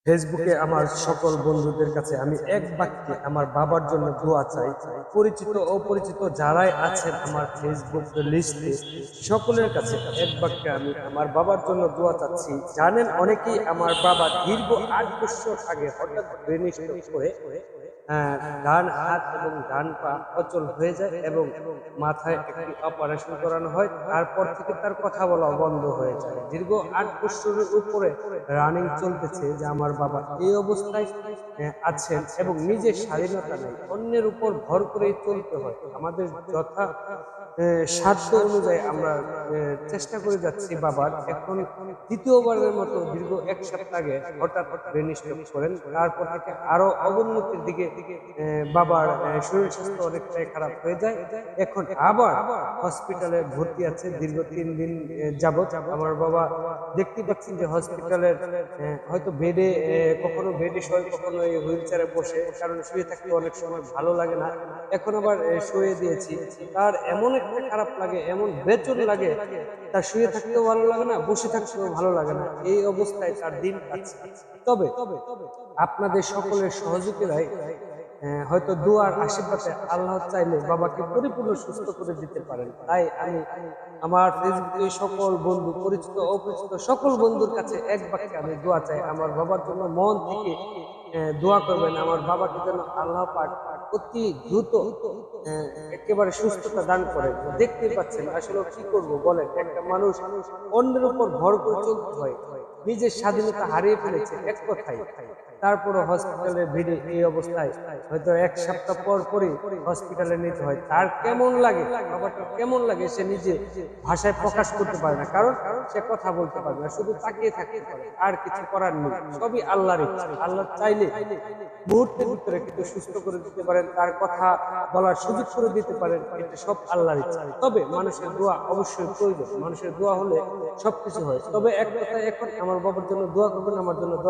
ফেসবুকে আমার সকল বন্ধুদের কাছে আমি এক বাক্যে আমার বাবার জন্য দোয়া চাই। পরিচিত অপরিচিত যারাই আছেন আমার ফেসবুক লিস্টে সকলের কাছে এক বাক্যে আমি আমার বাবার জন্য দোয়া চাচ্ছি। জানেন, অনেকেই আমার বাবা দীর্ঘ ৮ বছর আগে হঠাৎ ব্রেন স্ট্রোক করে আহ, ডান হাত এবং ডান পা অচল হয়ে যায় এবং মাথায় একটি অপারেশন করানো হয়। তারপর থেকে তার কথা বলা বন্ধ হয়ে যায়। দীর্ঘ ৮ বছরের উপরে রানিং চলতেছে যে আমার বাবা এই অবস্থায় আছেন এবং নিজের স্বাধীনতা নেই, অন্যের উপর ভর করেই চলতে হয়। আমাদের যথা সাধ্য অনুযায়ী আমরা চেষ্টা করে যাচ্ছি বাবার। এখন দ্বিতীয়বারের মতো দীর্ঘ ১ সপ্তাহ আগে হঠাৎ ব্রেন স্ট্রোক করেন। তারপর থেকে আরো অবনতির দিকে বাবার শরীর স্বাস্থ্য অনেকটাই খারাপ হয়ে যায়। এখন আবার হসপিটালে ভর্তি আছে দীর্ঘ ৩ দিন যাবৎ। আমার বাবা দেখতে পাচ্ছেন যে হসপিটালের হয়তো বেডে, কখনো বেডে শোয়, কখনো এই হুইল চেয়ারে বসে, কারণ শুয়ে থাকতে অনেক সময় ভালো লাগে না। এখন আবার শুয়ে দিয়েছি। তার এমন একটা খারাপ লাগে, এমন বেচন লাগে, তার শুয়ে থাকতেও ভালো লাগে না, বসে থাকতেও ভালো লাগে না, এই অবস্থায় তার দিন কাটছে। তবে আপনাদের সকলের সহযোগিতায় হয়তো দুয়ার আশীর্বাদে আল্লাহ চাইলে বাবাকে পরিপূর্ণ সুস্থ করে দিতে পারেন। তাই আমি আমার ফেসবুকে সকল বন্ধু, পরিচিত অপরিচিত সকল বন্ধুর কাছে এক বাক্যে আমি দোয়া চাই, আমার বাবার জন্য মন থেকে দোয়া করবেন। আমার বাবাকে যেন আল্লাহ পাক অতি দ্রুত একেবারে সুস্থতা দান করে। দেখতে পাচ্ছেন আসলে কি করব বলেন, একটা মানুষ অন্যের উপর ভর করে চলতে হয়, নিজের স্বাধীনতা হারিয়ে ফেলেছে এক কথায়। তারপরে হসপিটালে ভিড়ে এই অবস্থায় হয়তো ১ সপ্তাহ পর পরই হসপিটালে নিতে হয়। তার কেমন লাগে, বাবাটার কেমন লাগে সে নিজে ভাষায় প্রকাশ করতে পারে না, কারণ সে কথা বলতে পারে না, শুধু তাকিয়ে থাকতে পারে। আর কিছু করার নেই, সবই আল্লাহর ইচ্ছা। আল্লাহ চাইলে মুহূর্তের ভিতরে কিন্তু সুস্থ করে দিতে পারেন, তার কথা বলার সুযোগ করে দিতে পারেন, এটা সব আল্লাহর ইচ্ছা। তবে মানুষের দোয়া অবশ্যই প্রয়োজন, মানুষের দোয়া হলে সবকিছু হয়। তবে এক কথা, এখন আমার বাবার জন্য দোয়া করবেন, আমার জন্য দোয়া